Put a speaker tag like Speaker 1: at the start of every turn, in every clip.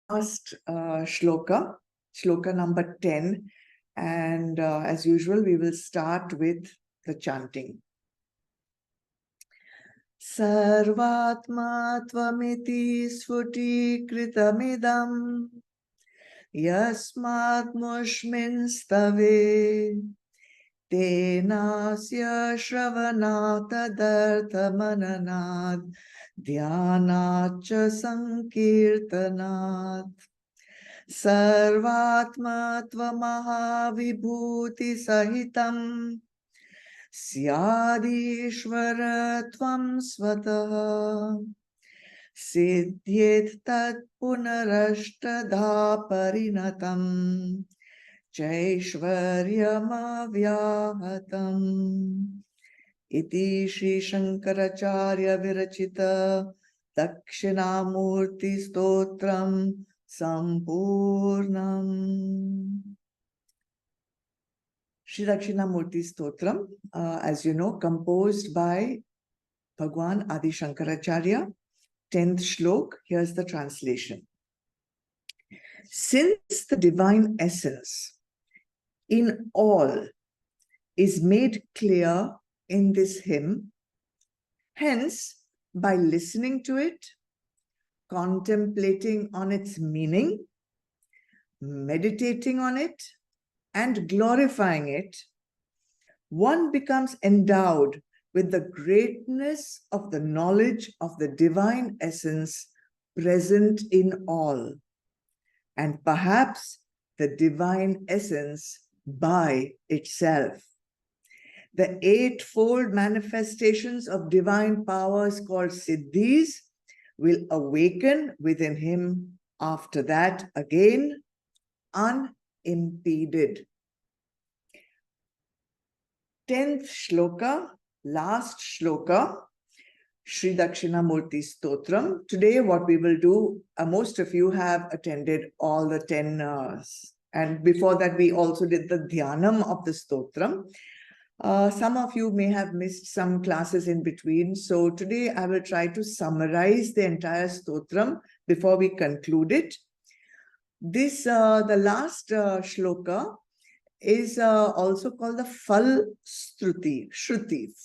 Speaker 1: last shloka, shloka number 10. And as usual, we will start with the chanting. Sarvatma tvamiti sfuti kritamidam yasmat mushmin stave tenasya shravanata dartha mananad Dhyanacha sankirtanat Sarvatma tvamahavibhuti sahitam Syadishvara tvam svataha Siddhyet tat punarashtadha parinatam Jaishvaryamavyahatam Iti Shri Shankaracharya Virachita Dakshinamurti Stotram Sampurnam. Shri Dakshinamurti Stotram, as you know, composed by Bhagwan Adi Shankaracharya, 10th shlok. Here's the translation. Since the divine essence in all is made clear in this hymn, hence, by listening to it, contemplating on its meaning, meditating on it, and glorifying it, one becomes endowed with the greatness of the knowledge of the divine essence present in all, and perhaps the divine essence by itself. The eightfold manifestations of divine powers called siddhis will awaken within him after that again, unimpeded. 10th shloka, last shloka, Shri Dakshinamurti Stotram. Today what we will do, most of you have attended all the 10, and before that we also did the dhyanam of the Stotram. Some of you may have missed some classes in between. So today I will try to summarize the entire stotram before we conclude it. This, the last shloka is also called the Fal Shruti,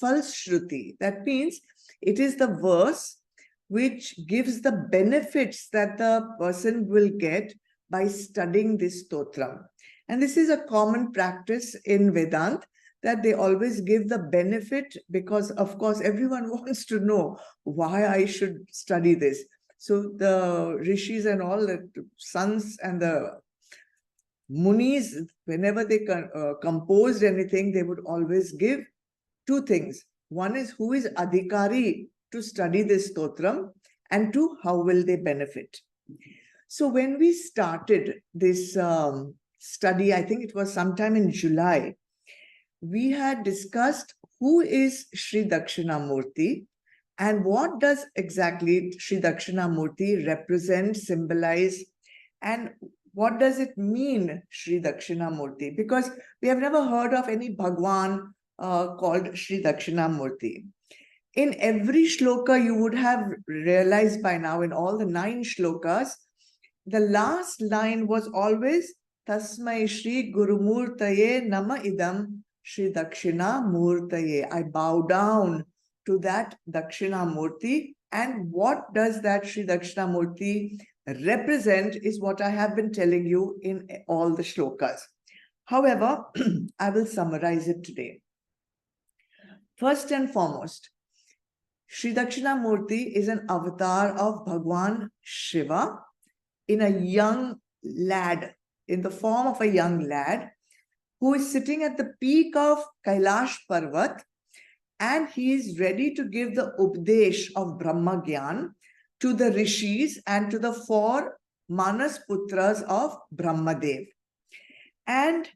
Speaker 1: Fal Shruti. That means it is the verse which gives the benefits that the person will get by studying this stotram. And this is a common practice in Vedanta, that they always give the benefit, because of course everyone wants to know why I should study this. So the rishis and all the sons and the munis, whenever they composed anything, they would always give two things. One is who is adhikari to study this stotram, and two, how will they benefit. So when we started this study, I think it was sometime in July, we had discussed who is Shri Dakshinamurti and what does exactly Shri Dakshinamurti represent, symbolize, and what does it mean, Shri Dakshinamurti? Because we have never heard of any Bhagwan called Shri Dakshinamurti. In every shloka, you would have realized by now, in all the 9 shlokas, the last line was always Tasmai Shri Gurumurtaye Nama Idam Shri Dakshinamurtaye. I bow down to that Dakshinamurti. And what does that Shri Dakshinamurti represent is what I have been telling you in all the shlokas. However, I will summarize it today. First and foremost, Shri Dakshinamurti is an avatar of Bhagwan Shiva in a young lad, in the form of a young lad, who is sitting at the peak of Kailash Parvat, and he is ready to give the Updesh of Brahma Gyan to the Rishis and to the 4 Manas Putras of Brahmadev. And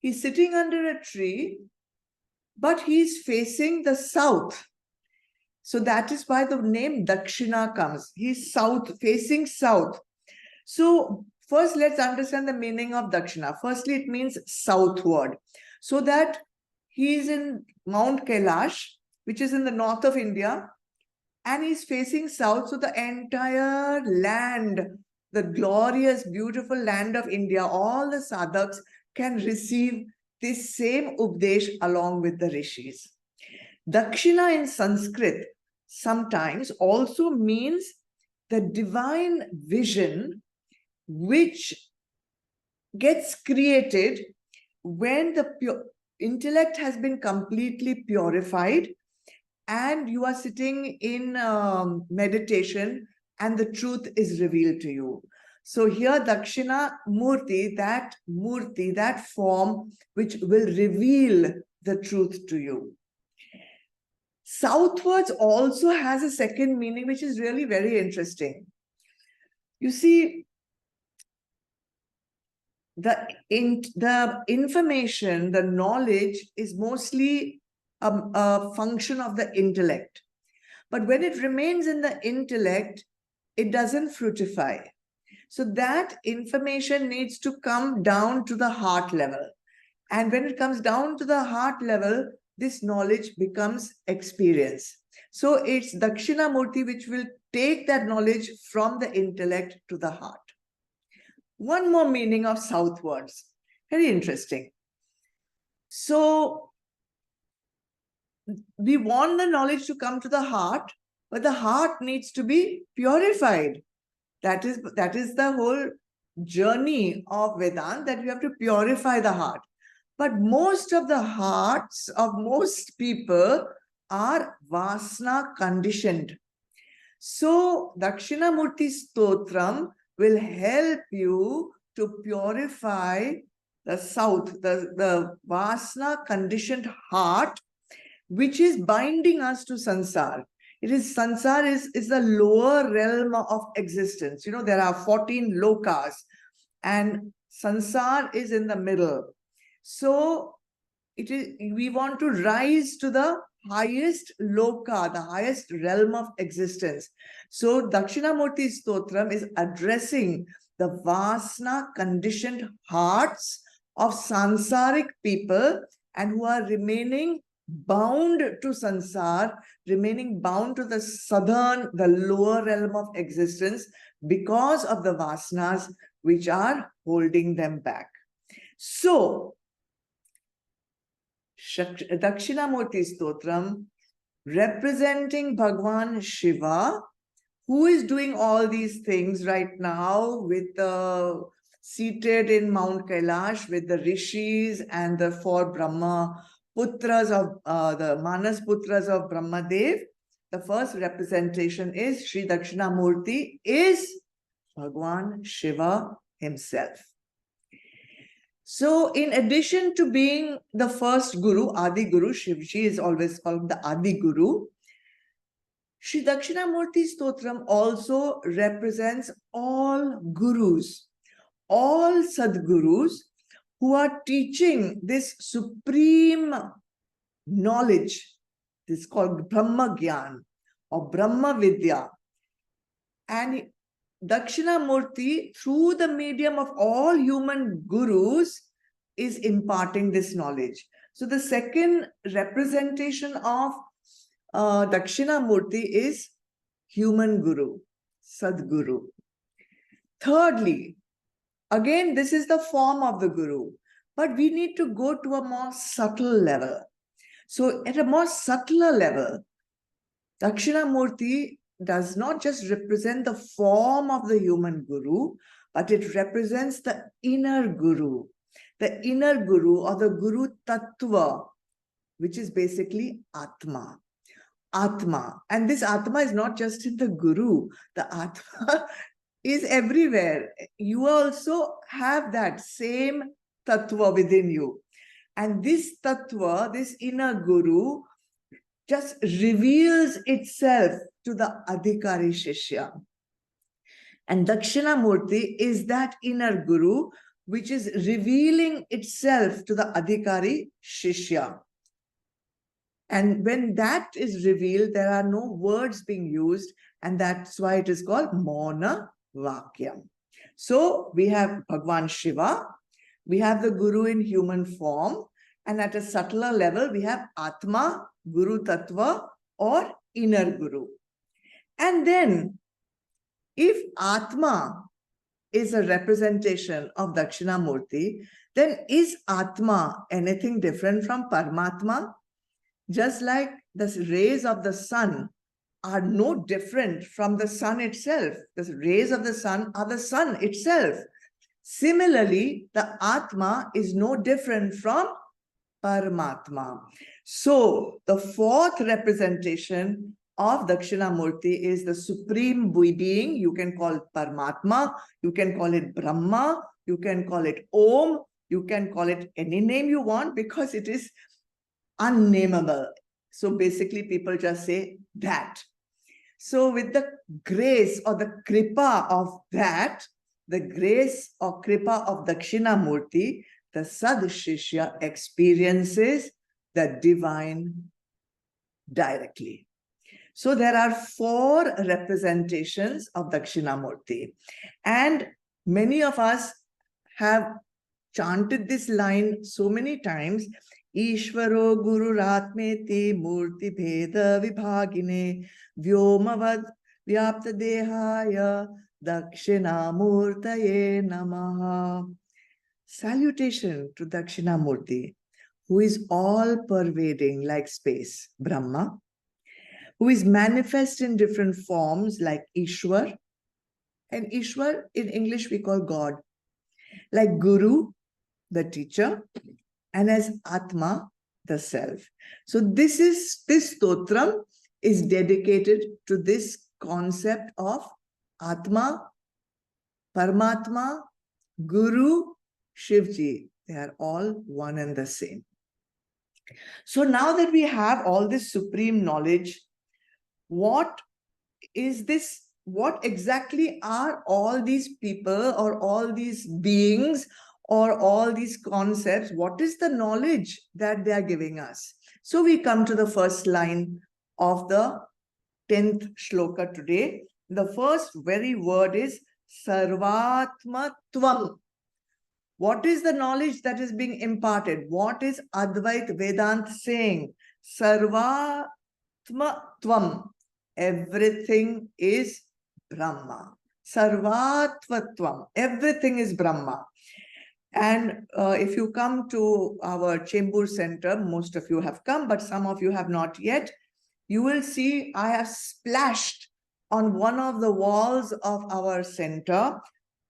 Speaker 1: he's sitting under a tree, but he's facing the south. So that is why the name Dakshina comes. He's south, facing south. So first, let's understand the meaning of Dakshina. Firstly, it means southward. So that he is in Mount Kailash, which is in the north of India, and he's facing south. So the entire land the glorious, beautiful land of India, all the sadhaks can receive this same Updesh along with the rishis. Dakshina in Sanskrit sometimes also means the divine vision which gets created when the intellect has been completely purified and you are sitting in meditation and the truth is revealed to you. So here Dakshinamurti, that form which will reveal the truth to you. Southwards also has a second meaning which is really very interesting. You see, the information, the knowledge is mostly a function of the intellect. But when it remains in the intellect, it doesn't fructify. So that information needs to come down to the heart level. And when it comes down to the heart level, this knowledge becomes experience. So it's Dakshinamurti which will take that knowledge from the intellect to the heart. One more meaning of southwards. Very interesting. So we want the knowledge to come to the heart, but the heart needs to be purified. That is the whole journey of Vedanta, that you have to purify the heart. But most of the hearts of most people are vasana conditioned. So Dakshinamurti Stotram will help you to purify the south, the vasana conditioned heart, which is binding us to sansar. Sansar is the lower realm of existence. You know, there are 14 lokas and sansar is in the middle. So we want to rise to the highest loka, the highest realm of existence. So Dakshinamurti Stotram is addressing the vasana conditioned hearts of sansaric people and who are remaining bound to sansar, remaining bound to the lower realm of existence because of the vasanas which are holding them back. So Dakshinamurti Stotram representing Bhagwan Shiva, who is doing all these things right now with seated in Mount Kailash with the rishis and the 4 Brahma Putras of the Manas Putras of Brahmadev. The first representation is Shri Dakshinamurti is Bhagwan Shiva himself. So in addition to being the first Guru, Adi Guru, Shivji is always called the Adi Guru, Shri Dakshinamurti Stotram also represents all Gurus, all Sadgurus who are teaching this supreme knowledge. This is called Brahma Gyan or Brahma Vidya. And Dakshinamurti, through the medium of all human gurus, is imparting this knowledge. So the second representation of Dakshinamurti is human guru, Sadguru. Thirdly, again, this is the form of the guru, but we need to go to a more subtle level. So at a more subtler level, Dakshinamurti does not just represent the form of the human guru, but it represents the inner guru or the guru tattva, which is basically Atma. Atma. And this Atma is not just in the guru. The Atma is everywhere. You also have that same tattva within you. And this tattva, this inner guru, just reveals itself to the Adhikari Shishya. And Dakshinamurti is that inner guru which is revealing itself to the Adhikari Shishya. And when that is revealed, there are no words being used, and that's why it is called Mauna Vakyam. So we have Bhagwan Shiva, we have the Guru in human form, and at a subtler level, we have Atma, Guru Tattva, or inner Guru. And then, if Atma is a representation of Dakshinamurti, then is Atma anything different from Paramatma? Just like the rays of the sun are no different from the sun itself. The rays of the sun are the sun itself. Similarly, the Atma is no different from Paramatma. So the fourth representation of Dakshinamurti is the supreme being. You can call it Paramatma, you can call it Brahma, you can call it Om, you can call it any name you want because it is unnameable. So basically people just say that. So with the grace or the kripa of that, the grace or kripa of Dakshinamurti, the Sadshishya experiences the divine directly. So there are four representations of Dakshinamurti. And many of us have chanted this line so many times. Ishvaro Guru Ratmeti Murti Bheda Vibhagine Vyomavad Vyapta Dehaya Dakshinamurtaye Namaha. Salutation to Dakshinamurti, who is all-pervading like space, Brahma, who is manifest in different forms like Ishwar, and Ishwar in English we call God, like Guru, the teacher, and as Atma, the self. So this stotram is dedicated to this concept of Atma, Paramatma, Guru, Shivji. They are all one and the same. So now that we have all this supreme knowledge, what is this? What exactly are all these people or all these beings or all these concepts? What is the knowledge that they are giving us? So we come to the first line of the 10th shloka today. The first very word is Sarvatmatvam. What is the knowledge that is being imparted? What is Advait Vedanta saying? Sarvatmatvam. Everything is Brahma. Sarvatvatvam. Everything is Brahma. And if you come to our Chembur Center, most of you have come, but some of you have not yet, you will see I have splashed on one of the walls of our center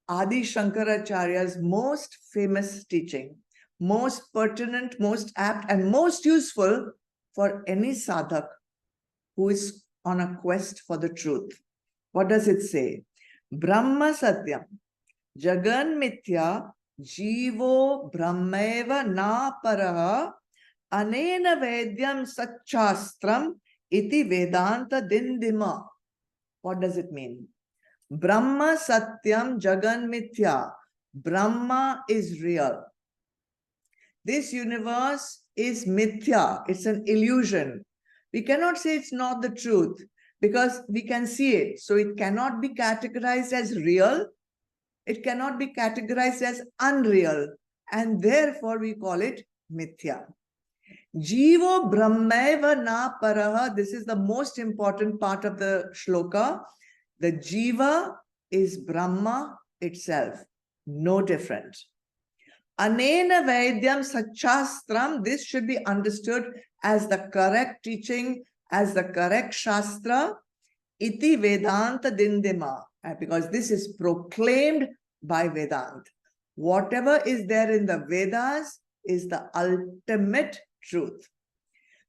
Speaker 1: Adi Shankaracharya's most famous teaching, most pertinent, most apt, and most useful for any sadhak who is on a quest for the truth. What does it say? Brahma Satyam, Jagat Mithya, Jivo Brahmeva na paraha, Anena Vedyam Satchastram iti Vedanta Dindima. What does it mean? Brahma Satyam Jagat Mithya. Brahma is real. This universe is Mithya. It's an illusion. We cannot say it's not the truth because we can see it. So it cannot be categorized as real. It cannot be categorized as unreal. And therefore we call it Mithya. Jivo Brahmeva na paraha. This is the most important part of the shloka. The Jiva is Brahma itself, no different. Anena Vaidyam Satchastram, this should be understood as the correct teaching, as the correct Shastra, iti Vedanta Dindima, because this is proclaimed by Vedanta. Whatever is there in the Vedas is the ultimate truth.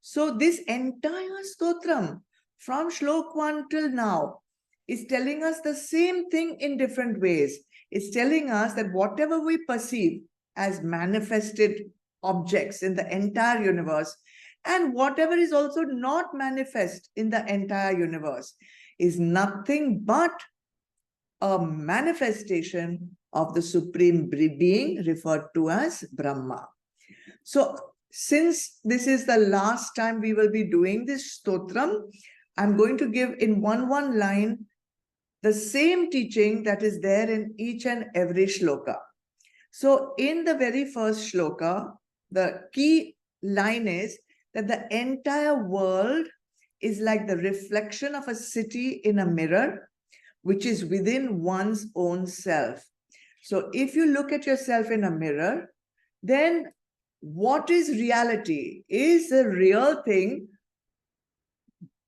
Speaker 1: So this entire stotram, from Shlok 1 till now, is telling us the same thing in different ways. It's telling us that whatever we perceive as manifested objects in the entire universe, and whatever is also not manifest in the entire universe, is nothing but a manifestation of the supreme being referred to as Brahma. So since this is the last time we will be doing this stotram, I'm going to give in one line the same teaching that is there in each and every shloka. So in the very first shloka, the key line is that the entire world is like the reflection of a city in a mirror, which is within one's own self. So if you look at yourself in a mirror, then what is reality? Is the real thing?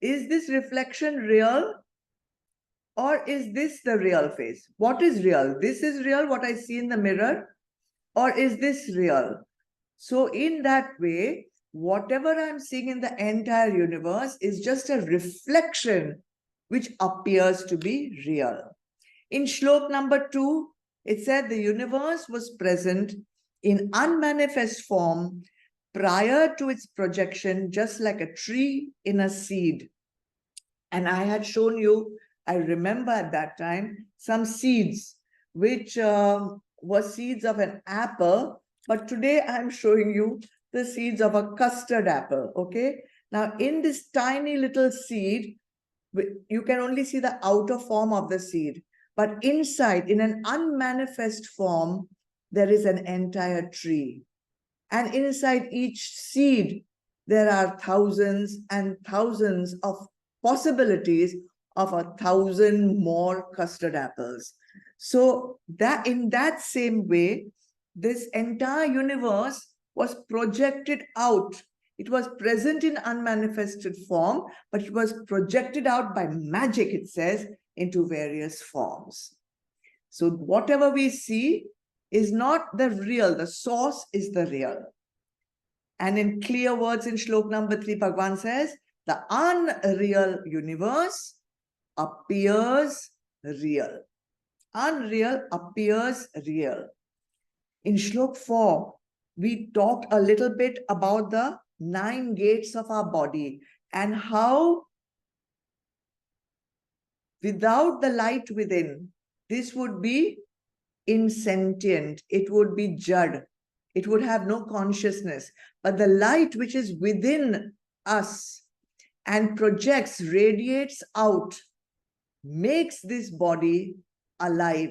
Speaker 1: Is this reflection real? Or is this the real face? What is real? This is real, what I see in the mirror? Or is this real? So in that way, whatever I'm seeing in the entire universe is just a reflection which appears to be real. In Shlok number 2, it said the universe was present in unmanifest form prior to its projection, just like a tree in a seed. And I had shown you, I remember at that time, some seeds, which were seeds of an apple. But today I'm showing you the seeds of a custard apple, okay? Now, in this tiny little seed, you can only see the outer form of the seed. But inside, in an unmanifest form, there is an entire tree. And inside each seed, there are thousands and thousands of possibilities of 1,000 more custard apples. So that in that same way, this entire universe was projected out. It was present in unmanifested form, but it was projected out by magic, it says, into various forms. So whatever we see is not the real, the source is the real. And in clear words in Shlok number 3, Bhagavan says, the unreal universe appears real. Unreal appears real. In Shlok 4, we talked a little bit about the 9 gates of our body and how without the light within, this would be insentient, it would be jad, it would have no consciousness. But the light which is within us and projects, radiates out, makes this body alive,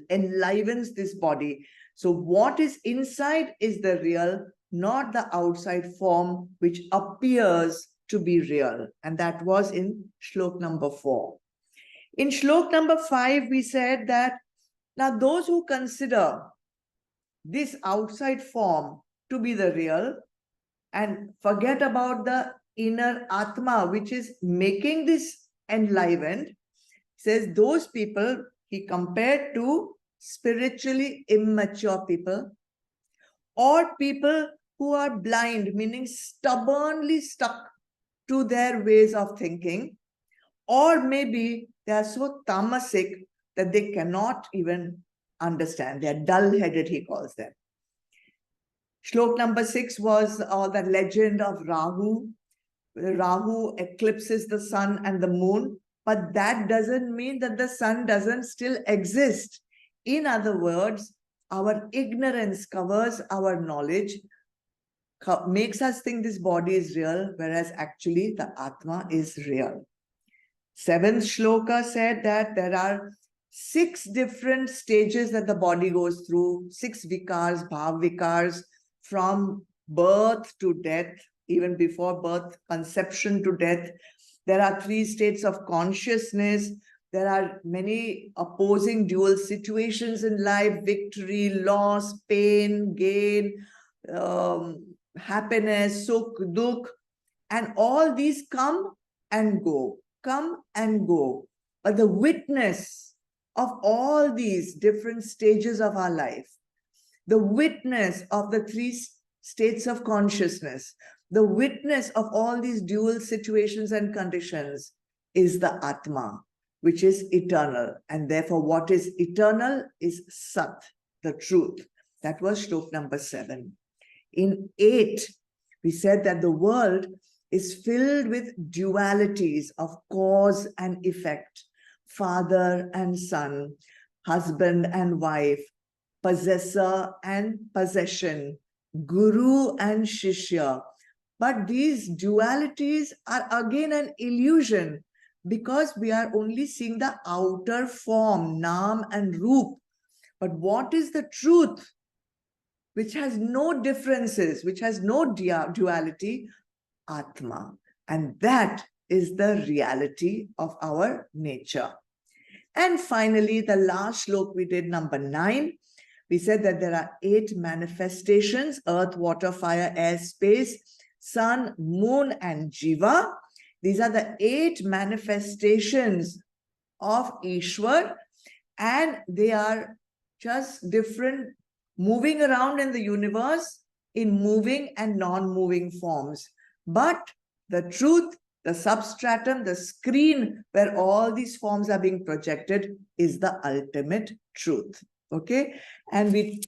Speaker 1: enlivens this body. So what is inside is the real, not the outside form which appears to be real. And that was in Shlok number 4. In Shlok number 5, we said that now those who consider this outside form to be the real and forget about the inner Atma, which is making this enlivened, says those people he compared to spiritually immature people or people who are blind, meaning stubbornly stuck to their ways of thinking, or maybe they are so tamasic that they cannot even understand. They are dull-headed, he calls them. Shlok number 6 was the legend of Rahu. Rahu eclipses the sun and the moon, but that doesn't mean that the sun doesn't still exist. In other words, our ignorance covers our knowledge, makes us think this body is real, whereas actually the Atma is real. 7th shloka said that there are 6 different stages that the body goes through, 6 vikars, bhav vikars, from birth to death, even before birth, conception to death. There are 3 states of consciousness. There are many opposing dual situations in life, victory, loss, pain, gain, happiness, sukh, dukh. And all these come and go. But the witness of all these different stages of our life, the witness of the 3 states of consciousness, the witness of all these dual situations and conditions is the Atma, which is eternal. And therefore, what is eternal is Sat, the truth. That was Shlok number 7. In 8, we said that the world is filled with dualities of cause and effect, father and son, husband and wife, possessor and possession, guru and shishya. But these dualities are again an illusion because we are only seeing the outer form, Nam and Roop. But what is the truth, which has no differences, which has no duality? Atma. And that is the reality of our nature. And finally, the last shloka we did, number 9. We said that there are 8 manifestations: earth, water, fire, air, space, sun, moon, and jiva. These are the 8 manifestations of Ishwar, and they are just different, moving around in the universe in moving and non-moving forms. But the truth, the substratum, the screen where all these forms are being projected is the ultimate truth. Okay? And we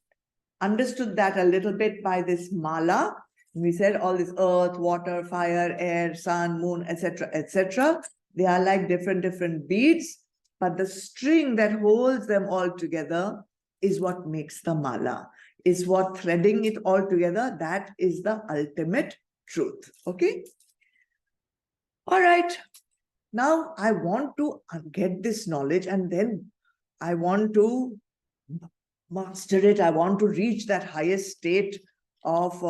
Speaker 1: understood that a little bit by this mala. We said all this earth, water, fire, air, sun, moon, etc., etc. They are like different beads, but the string that holds them all together is what makes the mala, is what threading it all together, that is the ultimate truth. Okay? All right. Now I want to get this knowledge, and then I want to master it. I want to reach that highest state of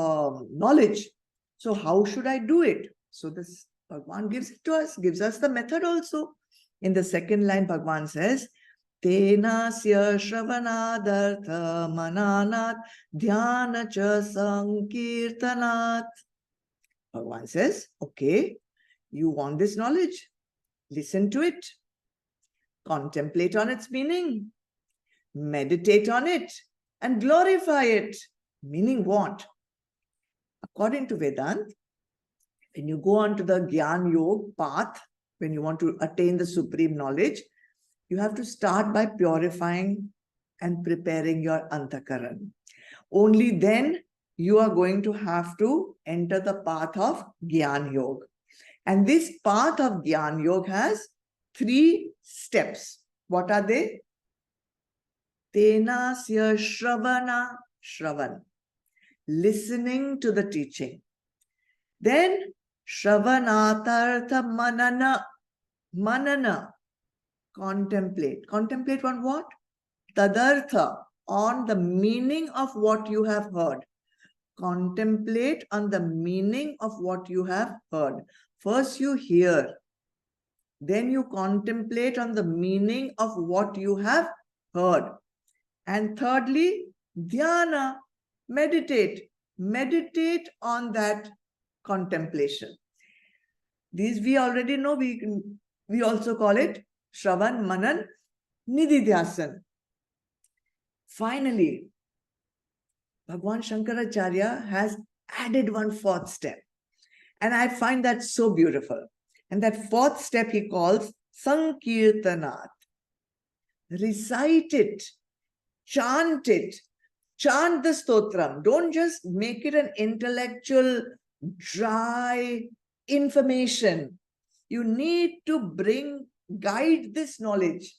Speaker 1: knowledge. So how should I do it? So this Bhagwan gives it to us, gives us the method also. In the second line, Bhagwan says, Tenasya shravanadartha mananat dhyana cha sankirtanat. Bhagwan says, okay, you want this knowledge, listen to it, contemplate on its meaning, meditate on it, and glorify it. Meaning what? According to Vedanta, when you go on to the Gyan Yoga path, when you want to attain the supreme knowledge, you have to start by purifying and preparing your antakaran. Only then you are going to have to enter the path of Gyan Yoga. And this path of Gyan Yoga has 3 steps. What are they? Tenasya shravana, shravan, listening to the teaching. Then shravanatartha manana, manana, contemplate. Contemplate on what? Tadartha, on the meaning of what you have heard. Contemplate on the meaning of what you have heard. First you hear, then you contemplate on the meaning of what you have heard. And thirdly, dhyana, meditate. Meditate on that contemplation. These we already know, we also call it Shravan, Manan, Nididhyasan. Finally, Bhagwan Shankaracharya has added one 4th step. And I find that so beautiful. And that 4th step he calls Sankirtanat. Recite it. Chant it. Chant the stotram. Don't just make it an intellectual, dry information. You need to guide this knowledge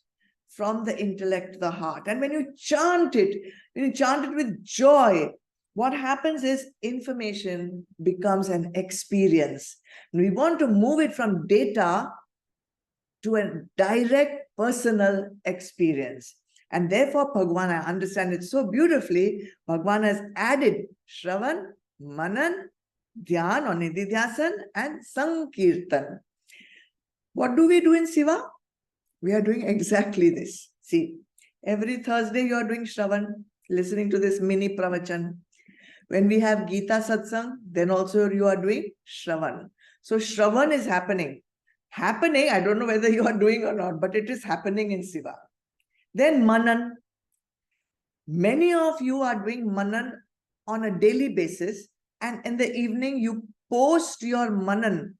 Speaker 1: from the intellect to the heart. And when you chant it with joy, what happens is information becomes an experience. And we want to move it from data to a direct personal experience. And therefore, Bhagwan, I understand it so beautifully, Bhagwan has added Shravan, Manan, Dhyan or Nididhyasan, and Sankirtan. What do we do in Siva? We are doing exactly this. See, every Thursday you are doing Shravan, listening to this mini pravachan. When we have Gita Satsang, then also you are doing Shravan. So Shravan is happening. I don't know whether you are doing or not, but it is happening in Siva. Then Manan. Many of you are doing Manan on a daily basis, and in the evening you post your Manan,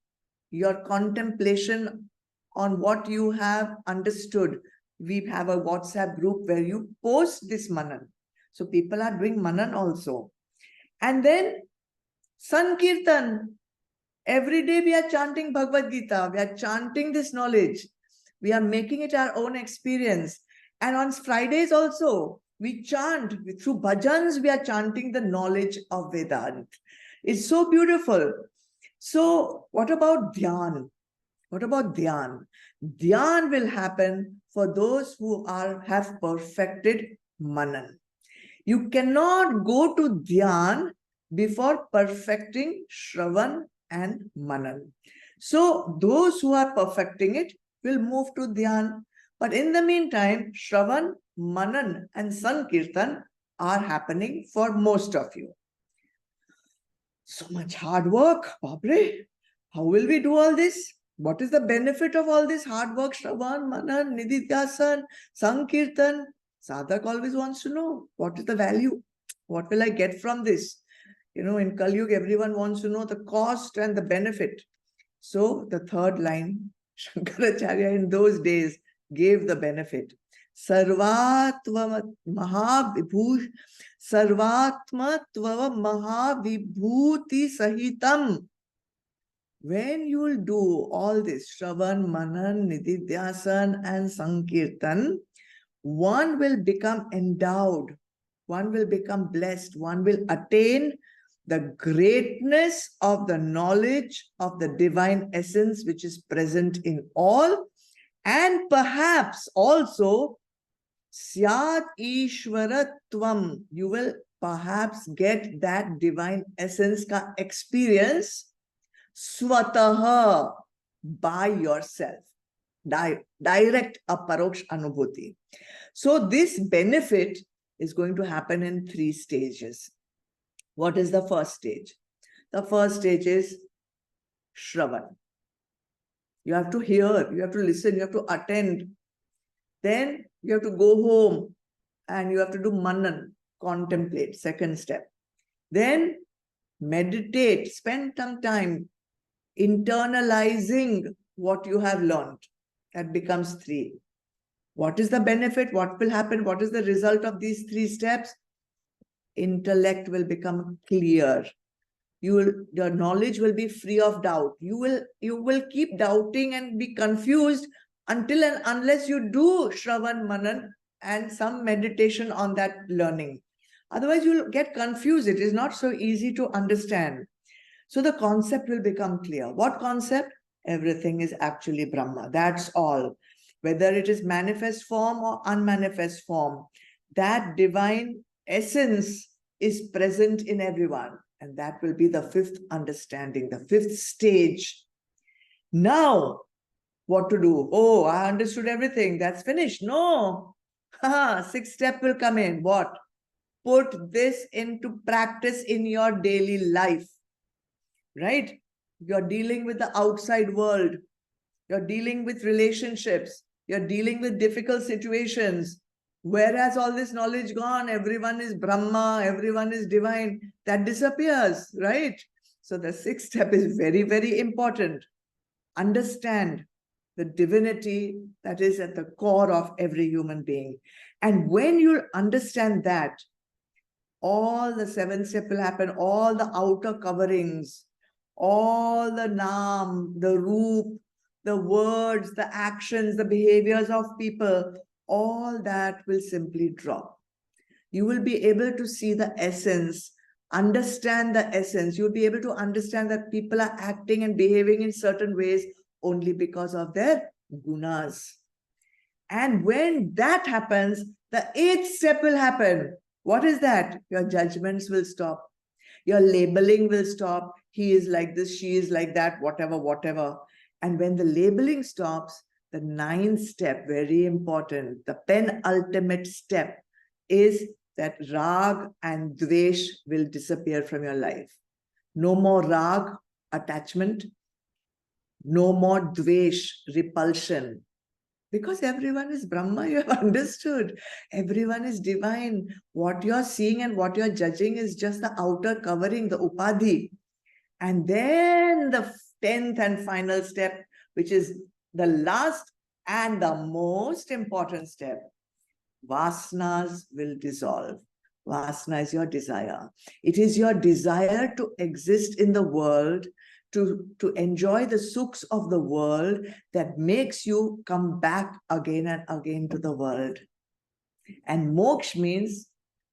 Speaker 1: your contemplation on what you have understood. We have a WhatsApp group where you post this Manan. So people are doing Manan also. And then Sankirtan. Every day we are chanting Bhagavad Gita. We are chanting this knowledge. We are making it our own experience. And on Fridays also, we chant. Through bhajans, we are chanting the knowledge of Vedanta. It's so beautiful. So what about Dhyan? What about Dhyan? Dhyan will happen for those who have perfected Manan. You cannot go to Dhyan before perfecting Shravan and Manan. So those who are perfecting it will move to Dhyan. But in the meantime, Shravan, Manan and Sankirtan are happening for most of you. So much hard work, Babre. How will we do all this? What is the benefit of all this hard work? Shravan, Manan, Nididhyasan, Sankirtan. Sadhak always wants to know, what is the value? What will I get from this? You know, in Kali Yuga, everyone wants to know the cost and the benefit. So the third line, Shankaracharya in those days gave the benefit. Sarvatva Mahavibhush Sarvatmatva Mahavibhuti Sahitam. When you will do all this, Shravan, Manan, Nididhyasan and Sankirtan, one will become endowed, one will become blessed, one will attain the greatness of the knowledge of the divine essence which is present in all, and perhaps also Syat Ishwaratvam. You will perhaps get that divine essence ka experience swataha, by yourself. Direct aparoksh anubhuti. So this benefit is going to happen in 3 stages. What is the first stage? The first stage is Shravan. You have to hear, you have to listen, you have to attend. Then you have to go home and you have to do Manan, contemplate, second step. Then meditate, spend some time internalizing what you have learned. That becomes 3. What is the benefit? What will happen? What is the result of these 3 steps? Intellect will become clear. Your knowledge will be free of doubt. You will keep doubting and be confused until and unless you do Shravan, Manan and some meditation on that learning. Otherwise, you will get confused. It is not so easy to understand. So the concept will become clear. What concept? Everything is actually Brahma. That's all. Whether it is manifest form or unmanifest form, that divine essence is present in everyone. And that will be the 5th understanding, the 5th stage. Now, what to do? Oh, I understood everything. That's finished. No. 6th step will come in. What? Put this into practice in your daily life. Right? You're dealing with the outside world. You're dealing with relationships. You're dealing with difficult situations. Where has all this knowledge gone? Everyone is Brahma, everyone is divine. That disappears, right? So the 6th step is very, very important. Understand the divinity that is at the core of every human being. And when you understand that, all the 7th step will happen, all the outer coverings, all the naam, the roop, the words, the actions, the behaviors of people, all that will simply drop. You will be able to see the essence, understand the essence. You'll be able to understand that people are acting and behaving in certain ways only because of their gunas. And when that happens, the 8th step will happen. What is that? Your judgments will stop. Your labeling will stop. He is like this, she is like that, whatever, whatever. And when the labeling stops, the 9th step, very important, the penultimate step is that rag and dvesh will disappear from your life. No more rag, attachment. No more dvesh, repulsion. Because everyone is Brahma, you have understood. Everyone is divine. What you're seeing and what you're judging is just the outer covering, the upadhi. And then the 10th and final step, which is the last and the most important step. Vasanas will dissolve. Vasana is your desire. It is your desire to exist in the world, to enjoy the sukhs of the world that makes you come back again and again to the world. And moksha means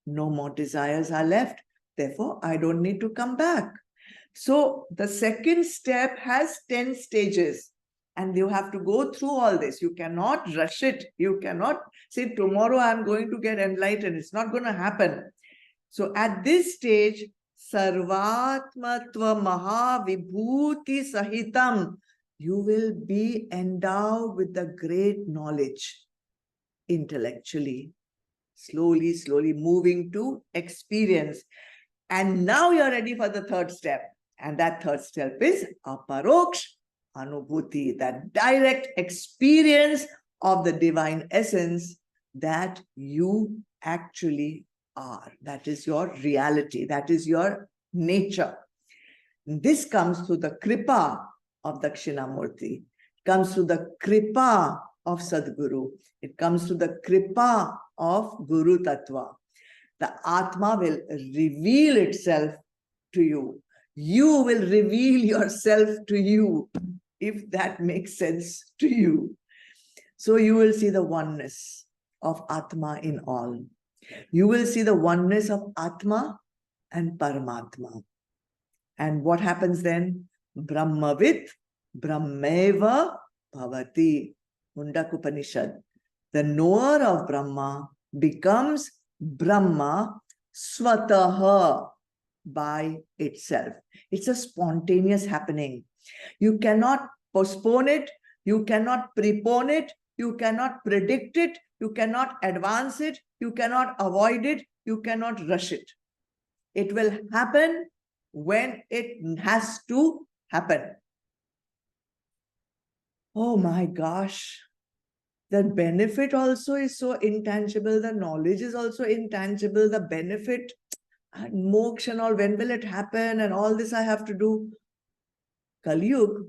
Speaker 1: no more desires are left. Therefore, I don't need to come back. So the 2nd step has 10 stages. And you have to go through all this. You cannot rush it. You cannot say, tomorrow I'm going to get enlightened. It's not going to happen. So at this stage, Sarvatmatva Mahavibhuti Sahitam, you will be endowed with the great knowledge. intellectually. Slowly, slowly moving to experience. And now you're ready for the third step. And that third step is aparoksh anubhuti, that direct experience of the divine essence that you actually are. That is your reality. That is your nature. This comes through the kripa of Dakshinamurti. It comes through the kripa of Sadguru. It comes through the kripa of Guru Tattva. The Atma will reveal itself to you. You will reveal yourself to you, if that makes sense to you. So you will see the oneness of Atma in all. You will see the oneness of Atma and Paramatma. And what happens then? Brahmavit Brahmeva Bhavati. Mundak Upanishad. The knower of Brahma becomes Brahma swataha, by itself. It's a spontaneous happening. You cannot postpone it. You cannot prepone it. You cannot predict it. You cannot advance it. You cannot avoid it. You cannot rush it. It will happen when it has to happen. Oh my gosh. The benefit also is so intangible. The knowledge is also intangible. The benefit and moksha and all, when will it happen? And all this I have to do. Kali Yuga,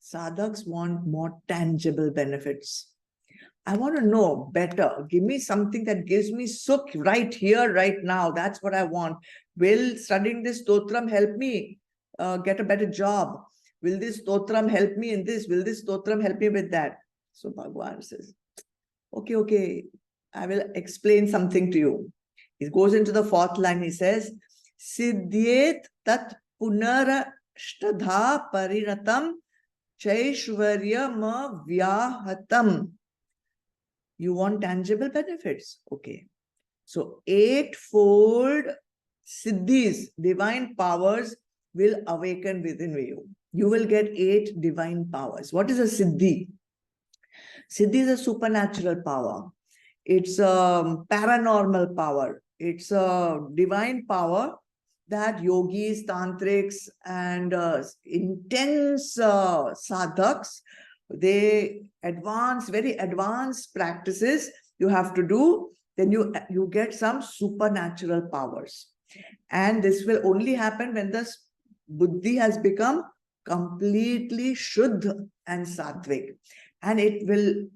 Speaker 1: sadhaks want more tangible benefits. I want to know better. Give me something that gives me sukh right here, right now. That's what I want. Will studying this stotram help me get a better job? Will this stotram help me in this? Will this stotram help me with that? So Bhagavan says, okay, I will explain something to you. He goes into the fourth line. He says, Siddhyet tat punara shtadha parinatam chaishvarya ma vyahatam. You want tangible benefits? Okay. So eightfold siddhis, divine powers, will awaken within you. You will get 8 divine powers. What is a siddhi? Siddhi is a supernatural power. It's a paranormal power. It's a divine power that yogis, tantrics, and intense sadhaks, they advance, very advanced practices you have to do. Then you get some supernatural powers. And this will only happen when the buddhi has become completely shuddha and sattvic. And it will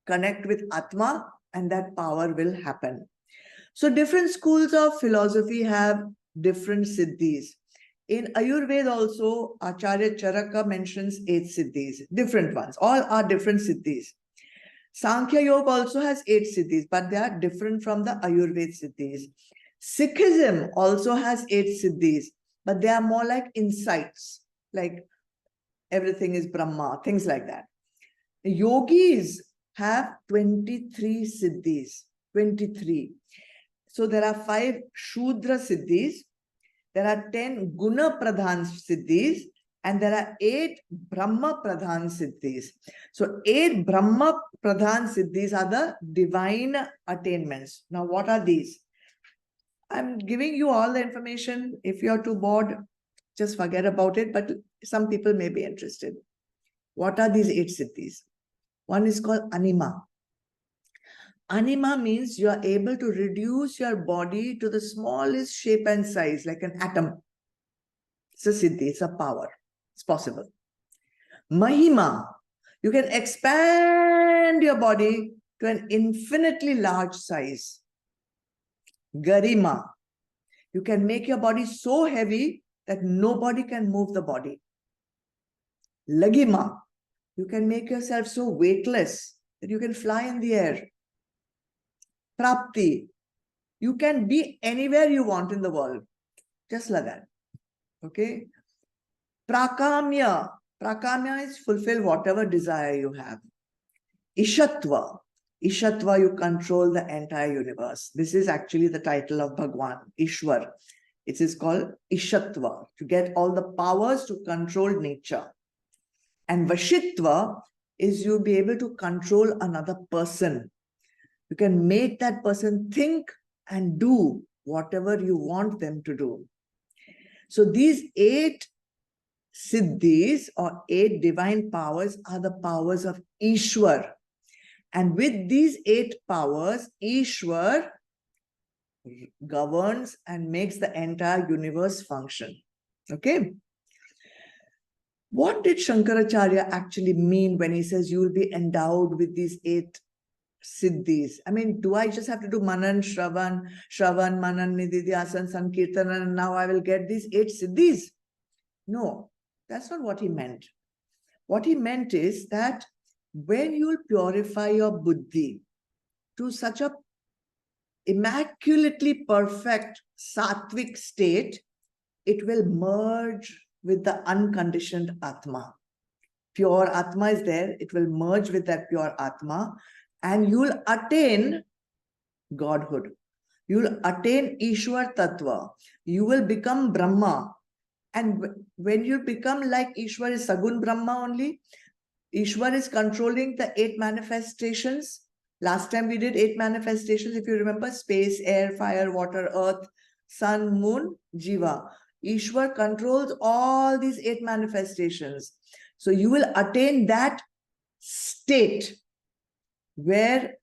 Speaker 1: connect with Atma, and that power will happen. So different schools of philosophy have different siddhis. In Ayurveda also, Acharya Charaka mentions 8 siddhis, different ones. All are different siddhis. Sankhya Yoga also has 8 siddhis, but they are different from the Ayurveda siddhis. Sikhism also has 8 siddhis, but they are more like insights, like everything is Brahma, things like that. The yogis have 23 siddhis, 23. So there are 5 Shudra siddhis, there are 10 Guna Pradhan siddhis, and there are 8 Brahma Pradhan siddhis. So 8 Brahma Pradhan siddhis are the divine attainments. Now what are these? I'm giving you all the information. If you're too bored, just forget about it, but some people may be interested. What are these 8 siddhis? One is called anima. Anima means you are able to reduce your body to the smallest shape and size, like an atom. It's a siddhi, it's a power. It's possible. Mahima, you can expand your body to an infinitely large size. Garima, you can make your body so heavy that nobody can move the body. Lagima, you can make yourself so weightless that you can fly in the air. Prapti, you can be anywhere you want in the world, just like that. Okay. Prakamya, prakamya is fulfill whatever desire you have. Ishatva, Ishatva, you control the entire universe. This is actually the title of Bhagwan, Ishwar. It is called Ishatva, to get all the powers to control nature. And Vashitva is you be able to control another person. You can make that person think and do whatever you want them to do. So these 8 siddhis or 8 divine powers are the powers of Ishwar. And with these 8 powers, Ishwar governs and makes the entire universe function. Okay. What did Shankaracharya actually mean when he says you will be endowed with these 8 siddhis? I mean, do I just have to do Manan, Shravan, Manan, Nididhyasan, Sankirtan, and now I will get these 8 siddhis? No, that's not what he meant. What he meant is that when you purify your buddhi to such a immaculately perfect sattvic state, it will merge with the unconditioned Atma. Pure Atma is there, it will merge with that pure Atma, and you'll attain Godhood. You'll attain Ishwar Tattva. You will become Brahma. And when you become like Ishwar is Sagun Brahma only, Ishwar is controlling the 8 manifestations. Last time we did 8 manifestations, if you remember, space, air, fire, water, earth, sun, moon, Jiva. Ishwar controls all these 8 manifestations. So you will attain that state where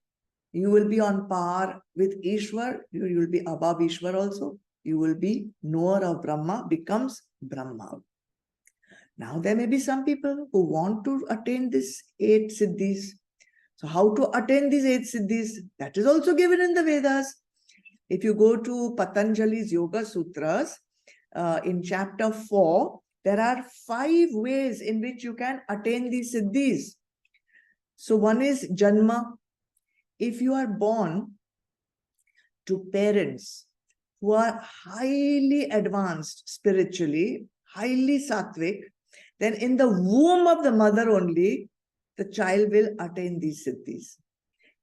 Speaker 1: you will be on par with Ishwar. You will be above Ishwar also. You will be knower of Brahma, becomes Brahma. Now there may be some people who want to attain these 8 siddhis. So how to attain these 8 siddhis? That is also given in the Vedas. If you go to Patanjali's Yoga Sutras, in chapter 4, there are 5 ways in which you can attain these siddhis. So one is Janma. If you are born to parents who are highly advanced spiritually, highly sattvic, then in the womb of the mother only, the child will attain these siddhis.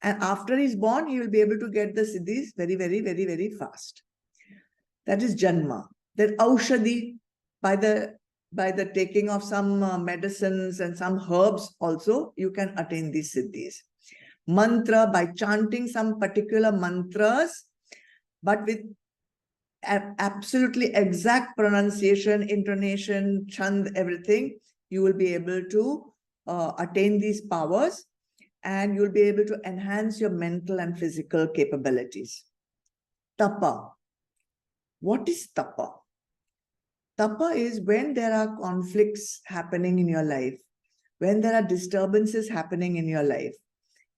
Speaker 1: And after he's born, he will be able to get the siddhis very, very, very, very fast. That is Janma. Then Aushadhi, by the taking of some medicines and some herbs also, you can attain these siddhis. Mantra, by chanting some particular mantras, but with absolutely exact pronunciation, intonation, chand, everything, you will be able to attain these powers, and you'll be able to enhance your mental and physical capabilities. Tapa. What is tapa? Tapa is when there are conflicts happening in your life, when there are disturbances happening in your life,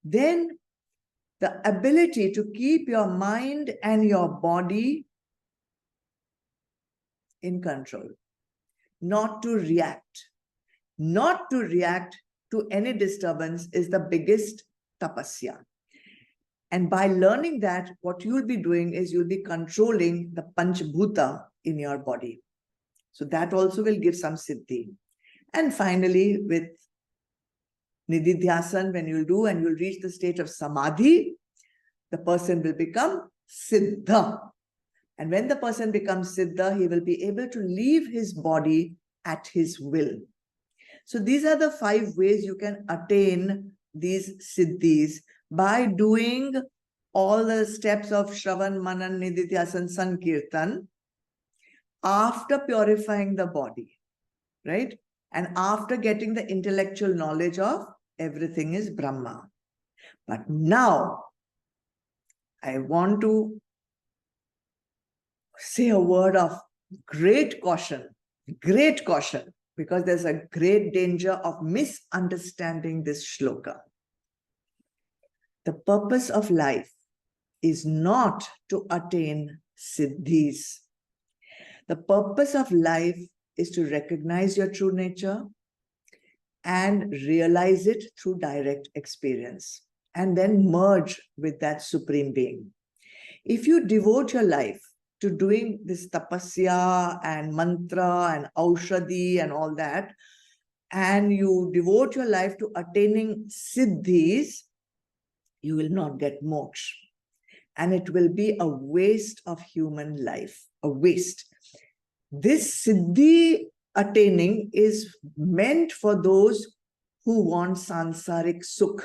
Speaker 1: then the ability to keep your mind and your body in control, not to react to any disturbance is the biggest tapasya. And by learning that, what you'll be doing is you'll be controlling the Panchbhuta in your body. So that also will give some siddhi. And finally, with Nididhyasan, when you'll do and you'll reach the state of Samadhi, the person will become Siddha. And when the person becomes Siddha, he will be able to leave his body at his will. So these are the 5 ways you can attain these siddhis by doing all the steps of Shravan, Manan, Nididhyasan, Sankirtan after purifying the body, right? And after getting the intellectual knowledge of everything is Brahma. But now, I want to say a word of great caution, because there's a great danger of misunderstanding this shloka. The purpose of life is not to attain siddhis. The purpose of life is to recognize your true nature and realize it through direct experience, and then merge with that supreme being. If you devote your life to doing this tapasya and mantra and aushadhi and all that, and you devote your life to attaining siddhis, you will not get moksha. And it will be a waste of human life, a waste. This siddhi attaining is meant for those who want sansaric sukh,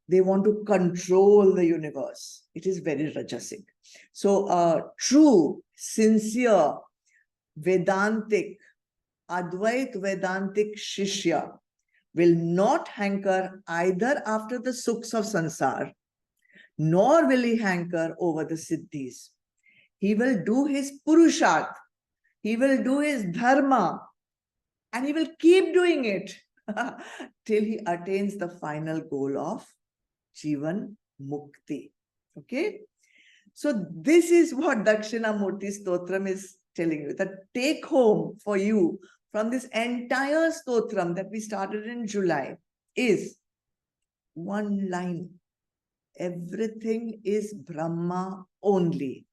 Speaker 1: They want to control the universe. It is very rajasic. So true, sincere, Vedantic, Advait Vedantic Shishya will not hanker either after the sukhs of sansar, nor will he hanker over the siddhis. He will do his purusharth, he will do his dharma, and he will keep doing it till he attains the final goal of Jivan Mukti. Okay? So this is what Dakshinamurti Stotram is telling you. The take home for you from this entire Stotram that we started in July is one line. Everything is Brahma only.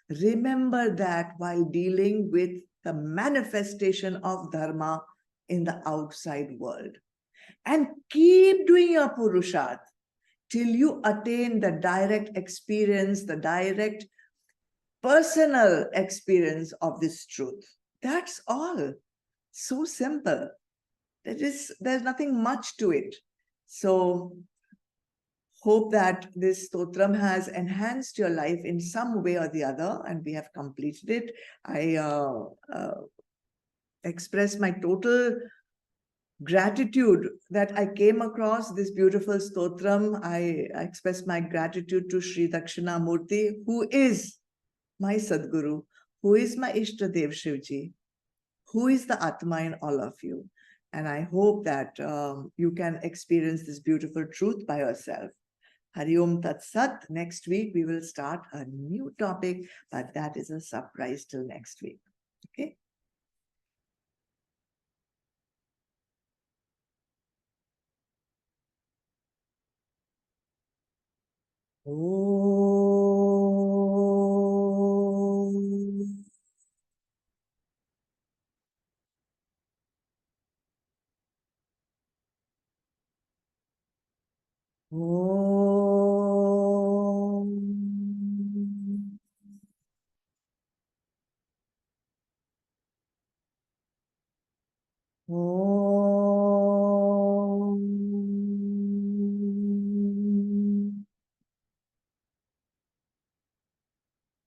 Speaker 1: Remember that while dealing with the manifestation of Dharma in the outside world. And keep doing your Purusharth till you attain the direct experience, the direct personal experience of this truth. That's all. So simple. There's nothing much to it. So hope that this stotram has enhanced your life in some way or the other, and we have completed it. I express my total gratitude that I came across this beautiful stotram. I express my gratitude to Shri Dakshinamurti, who is my Sadguru, who is my Ishtadev Shivji, who is the Atma in all of you. And I hope that you can experience this beautiful truth by yourself. Hari Om Tat Sat. Next week, we will start a new topic, but that is a surprise till next week. Okay? Om. Om. Om.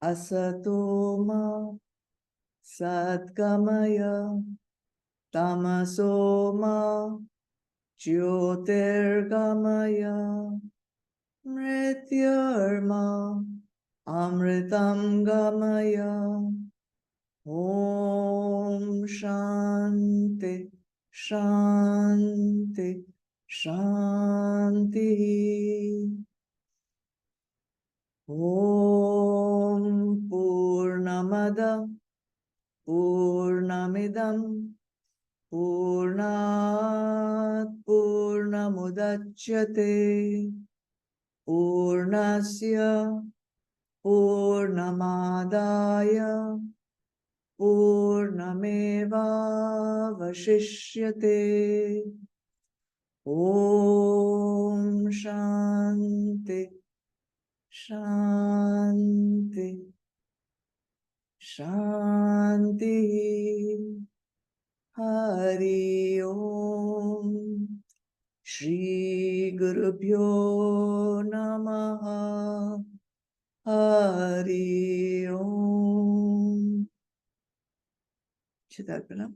Speaker 1: Asatoma Satkamaya Tamasoma Jyotirgamaya Mrityarma Amritam Gamaya. Om Shanti Shanti Shanti. Om Purnamada Purnamidam Purnat Purnamudachyate Purnasya Purnamadaya Purnameva Vashishyate. Om Shanti Shanti Shanti. Hari Om. Shri Gurubhyo Namaha. Hari Om. Chidarpanam.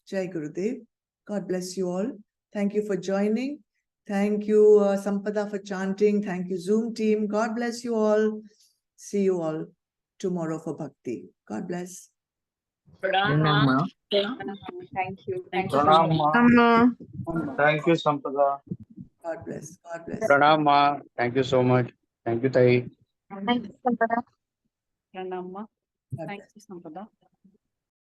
Speaker 1: Jai Gurudev. God bless you all. Thank you for joining. Thank you, Sampada, for chanting. Thank you, Zoom team. God bless you all. See you all tomorrow for Bhakti. God bless.
Speaker 2: Pranam.
Speaker 3: Thank you. Thank you.
Speaker 2: Pranam.
Speaker 4: Thank you, Sampada.
Speaker 1: God bless. God bless.
Speaker 4: Pranam. Thank you so much. Thank you, Tai.
Speaker 3: Thank you, Sampada.
Speaker 2: Pranam.
Speaker 1: God
Speaker 2: Thank
Speaker 1: bless.
Speaker 2: you, Sampada.